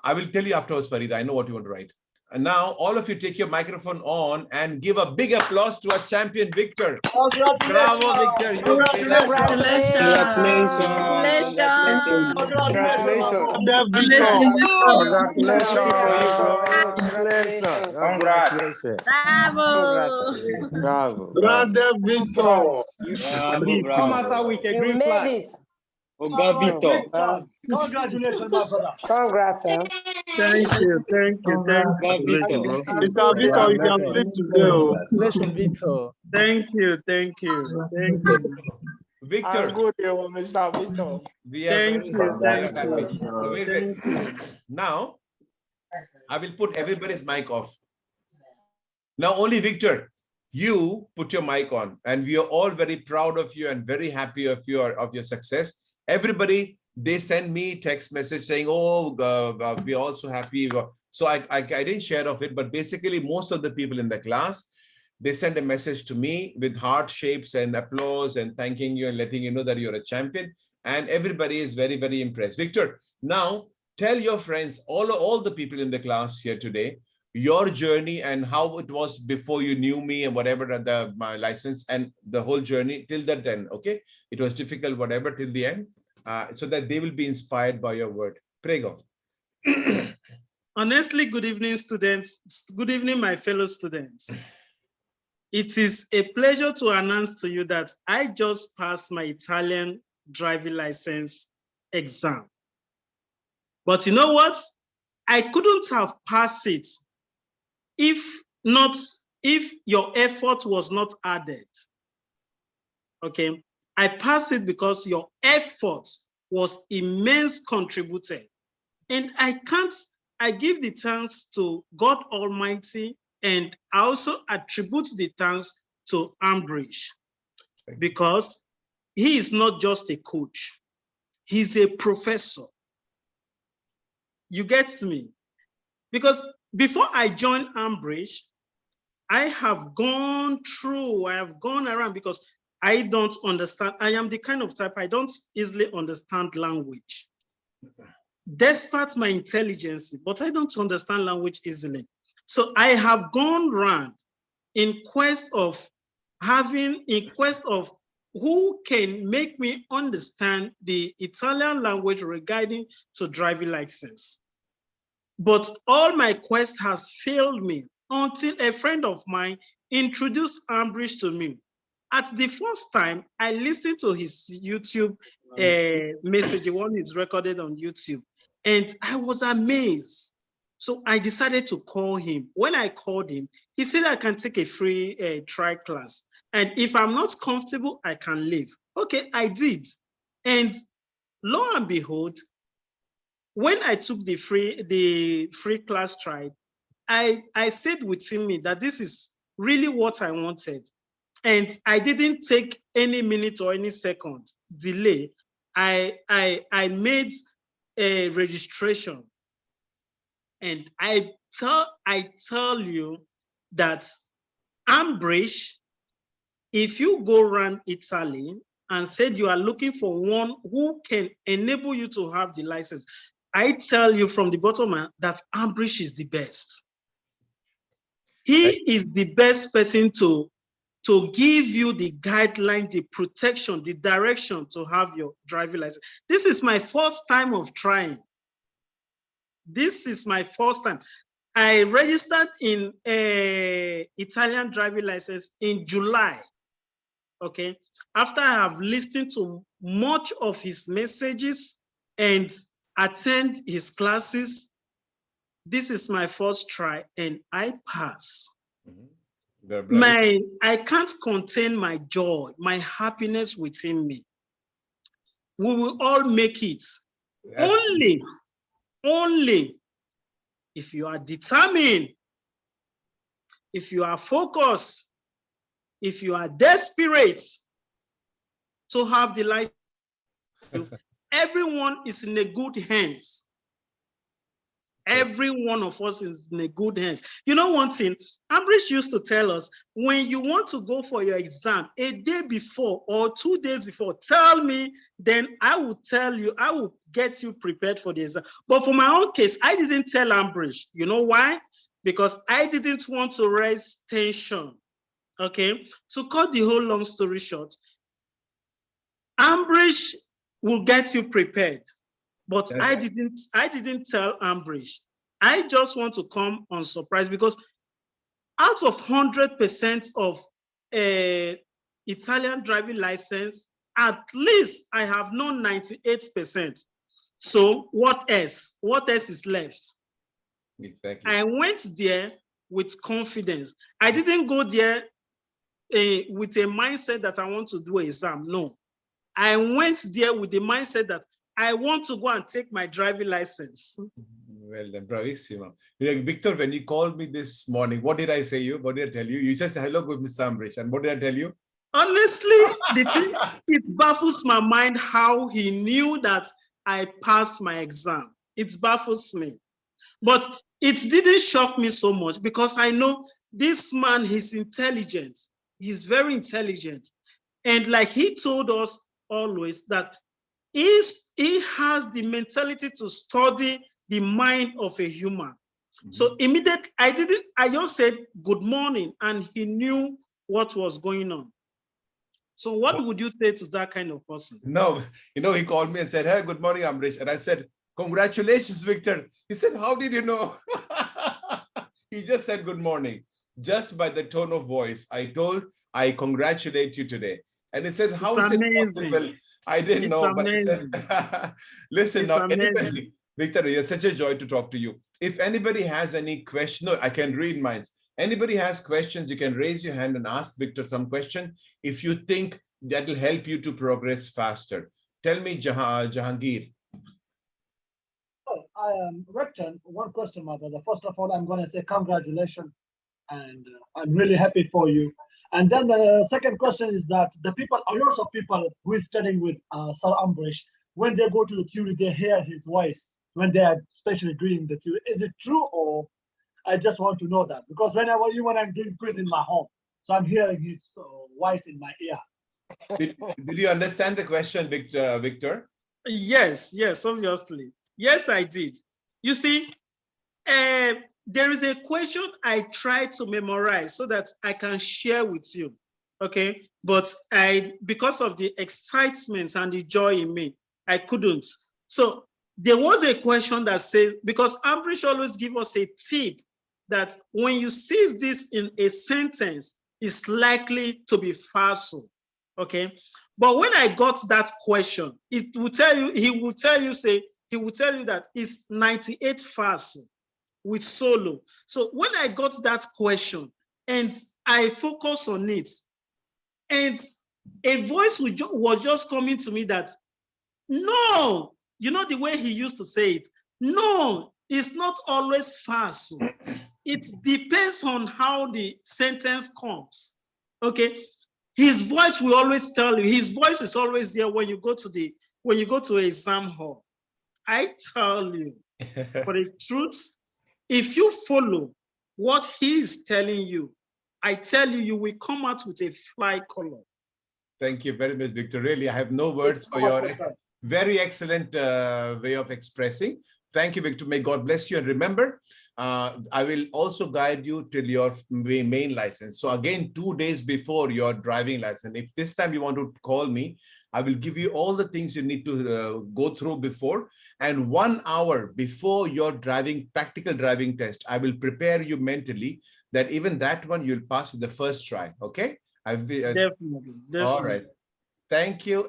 I will tell you afterwards, Farida. I know what you want to write. And now, all of you take your microphone on and give a big applause to our champion, Victor. Bravo, Victor. You have been Congratulations. Brother Victor. You made it. Congratulations, my brother. Congrats, sir. Thank you. Mr. Victor, you can sleep today. Congratulations, Victor. Thank you. Victor. I'm good, Mr. Victor. We are very happy. Wait. Now, I will put everybody's mic off. Now, only Victor, you put your mic on, and we are all very proud of you and very happy of your success. Everybody, they send me text message saying, "Oh, we are also happy." So I didn't share of it, but basically most of the people in the class, they send a message to me with heart shapes and applause and thanking you and letting you know that you're a champion. And everybody is very, very impressed. Victor, now tell your friends, all the people in the class here today, your journey and how it was before you knew me and whatever, my license and the whole journey till that end. Okay, it was difficult, whatever, till the end, so that they will be inspired by your word. Prego. Honestly, good evening, students. Good evening, my fellow students. It is a pleasure to announce to you that I just passed my Italian driving license exam. But you know what? I couldn't have passed it if your effort was not added. Okay, I passed it because your effort was immense contributed. And I give the thanks to God Almighty, and I also attribute the thanks to Ambrish, because he is not just a coach, he's a professor. You get me? Because before I joined Ambrish, I have gone around because I don't understand. I am the kind of type, I don't easily understand language. Despite my intelligence, but I don't understand language easily. So I have gone around in quest of who can make me understand the Italian language regarding to driving license. But all my quest has failed me until a friend of mine introduced Ambrish to me. At the first time, I listened to his YouTube message, the one is recorded on YouTube, and I was amazed. So I decided to call him. When I called him, he said I can take a free try class. And if I'm not comfortable, I can leave. Okay, I did. And lo and behold, when I took the free class try, I said within me that this is really what I wanted. And I didn't take any minute or any second delay. I made a registration. And I tell you that Ambrish, if you go around Italy and said you are looking for one who can enable you to have the license, I tell you from the bottom up that Ambrish is the best. He is the best person to give you the guideline, the protection, the direction to have your driving license. This is my first time of trying. This is my first time. I registered in a Italian driving license in July. Okay. After I have listened to much of his messages and attend his classes, this is my first try and I pass. I can't contain my joy, my happiness within me. We will all make it. Yes. Only if you are determined, if you are focused, if you are desperate to have the license, everyone is in a good hands. Every one of us is in a good hands. You know one thing, Ambrish used to tell us, when you want to go for your exam a day before or 2 days before, tell me, then I will tell you, I will get you prepared for the exam. But for my own case, I didn't tell Ambrish. You know why? Because I didn't want to raise tension. Okay, to cut the whole long story short, Ambrish will get you prepared. But I didn't tell Ambrish. I just want to come on surprise, because out of 100% of Italian driving license, at least I have known 98%. So what else? What else is left? Exactly. I went there with confidence. I didn't go there with a mindset that I want to do an exam. No, I went there with the mindset that I want to go and take my driving license. Well done, bravissimo. Victor, when you called me this morning, what did I say you? What did I tell you? You just said, hello, good Mr. Ambrish. And what did I tell you? Honestly, it baffles my mind how he knew that I passed my exam. It baffles me. But it didn't shock me so much, because I know this man, he's intelligent. He's very intelligent. And like he told us always, that he has the mentality to study the mind of a human. Mm-hmm. So immediately, I just said good morning, and he knew what was going on. So what would you say to that kind of person? No, he called me and said, hey, good morning, Ambrish. And I said, congratulations, Victor. He said, how did you know? He just said good morning. Just by the tone of voice, I congratulate you today. And he said, how is it possible? I didn't know, but he said, listen, now, anybody, Victor, it's such a joy to talk to you. If anybody has any question, no, I can read minds. Anybody has questions, you can raise your hand and ask Victor some question if you think that will help you to progress faster. Tell me, Jahangir. Oh, Rector, one question, my brother. First of all, I'm going to say congratulations, and I'm really happy for you. And then the second question is that a lot of people who is studying with Sir Ambrish, when they go to the theory, they hear his voice when they are especially doing the theory. Is it true, or I just want to know that? Because whenever I'm doing quiz in my home, so I'm hearing his voice in my ear. Did you understand the question, Victor? Yes, obviously. Yes, I did. You see, there is a question I try to memorize so that I can share with you, okay? But because of the excitement and the joy in me, I couldn't. So there was a question that says, because Ambrish always give us a tip that when you see this in a sentence, it's likely to be falso, okay? But when I got that question, he will tell you that it's 98 falso with solo. So when I got that question and I focus on it, and a voice was just coming to me that, no, the way he used to say it, no, it's not always falso. It depends on how the sentence comes, okay? His voice will always tell you, his voice is always there when you go to an exam hall. I tell you, for the truth, if you follow what he is telling you, I tell you, you will come out with a fly color. Thank you very much, Victor. Really, I have no words for your very excellent way of expressing. Thank you, Victor. May God bless you. And remember, I will also guide you till your main license. So again, 2 days before your driving license, if this time you want to call me, I will give you all the things you need to go through before. And 1 hour before your practical driving test, I will prepare you mentally that even that one you'll pass with the first try. Okay? Definitely. All right. Thank you.